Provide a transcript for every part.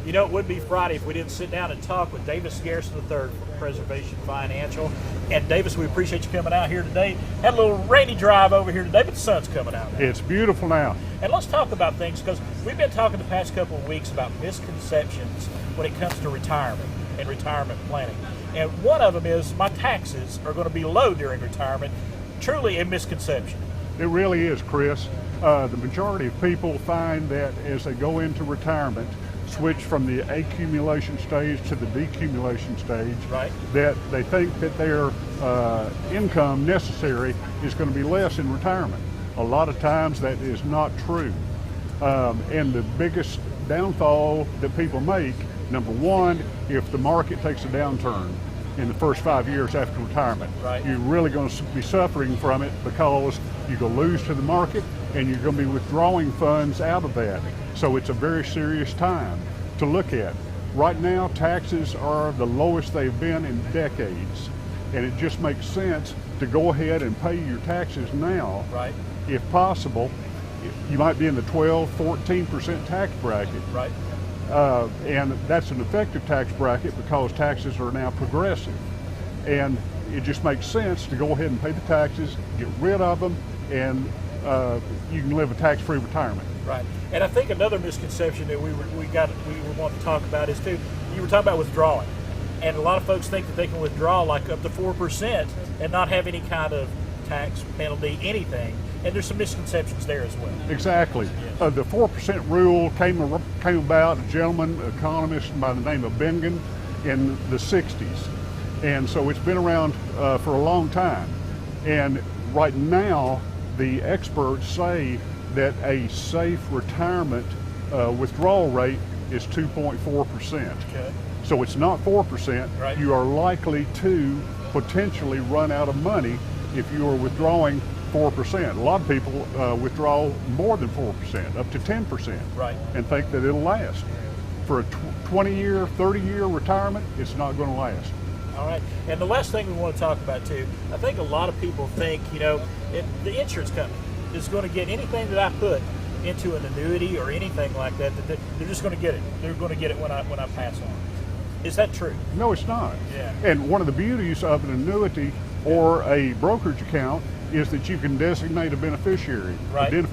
You know, it would be Friday if we didn't sit down and talk with Davis Garrison III from Preservation Financial. And Davis, we appreciate you coming out here today. Had a little rainy drive over here today, but the sun's coming out now. It's beautiful now. And let's talk about things, because we've been talking the past couple of weeks about misconceptions when it comes to retirement and retirement planning. And one of them is my taxes are going to be low during retirement. Truly a misconception. It really is, Chris. The majority of people find that as they go into retirement, switch from the accumulation stage to the decumulation stage, right, that they think that their income necessary is going to be less in retirement. A lot of times that is not true. And the biggest downfall that people make, number one, if the market takes a downturn in the first 5 years after retirement, right, you're really going to be suffering from it, because you're going to lose to the market and you're going to be withdrawing funds out of that. So it's a very serious time to look at. Right now, taxes are the lowest they've been in decades, and it just makes sense to go ahead and pay your taxes now, right, if possible. You might be in the 12-14% tax bracket, right, and that's an effective tax bracket because taxes are now progressive, and it just makes sense to go ahead and pay the taxes, get rid of them, and you can live a tax-free retirement. Right. And I think another misconception that we were wanting to talk about is too, you were talking about withdrawing. And a lot of folks think that they can withdraw like up to 4% and not have any kind of tax penalty, anything. And there's some misconceptions there as well. Exactly. Yes. The 4% rule came about, a gentleman, economist by the name of Bengen, in the 60s. And so it's been around for a long time. And right now, the experts say that a safe retirement withdrawal rate is 2.4%. Okay. So it's not 4%. Right. You are likely to potentially run out of money if you are withdrawing 4%. A lot of people withdraw more than 4%, up to 10%, right, and think that it'll last. For a 20-year, 30-year retirement, it's not going to last. All right. And the last thing we want to talk about too, I think a lot of people think, you know, the insurance company is going to get anything that I put into an annuity or anything like that, that they're just going to get it. They're going to get it when I pass on. Is that true? No, it's not. Yeah. And one of the beauties of an annuity or a brokerage account is that you can designate a beneficiary. Right. The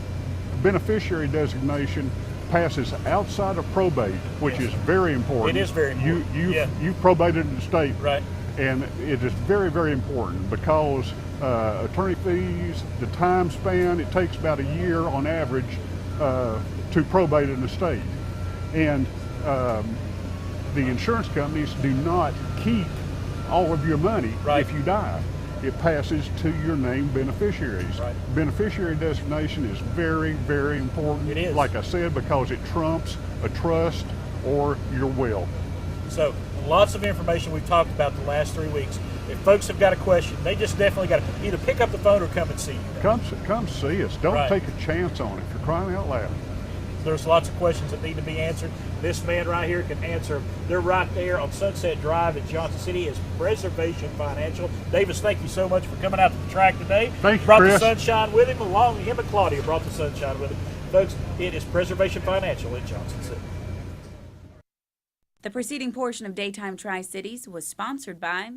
beneficiary designation passes outside of probate, which yes, is very important. It is very important. You probated an estate. Right. And it is very, very important because attorney fees, the time span, it takes about a year on average to probate an estate. And the insurance companies do not keep all of your money right, if you die. It passes to your named beneficiaries. Right. Beneficiary designation is very, very important. It is. Like I said, because it trumps a trust or your will. So lots of information we've talked about the last 3 weeks. If folks have got a question, they just definitely got to either pick up the phone or come and see you. Come see us. Don't right, take a chance on it. You're crying out loud. There's lots of questions that need to be answered. This man right here can answer them. They're right there on Sunset Drive in Johnson City. Is Preservation Financial. Davis, thank you so much for coming out to the track today. Thank you, brought Chris. the sunshine with him, along him and Claudia brought the sunshine with him. Folks, it is Preservation Financial in Johnson City. The preceding portion of Daytime Tri-Cities was sponsored by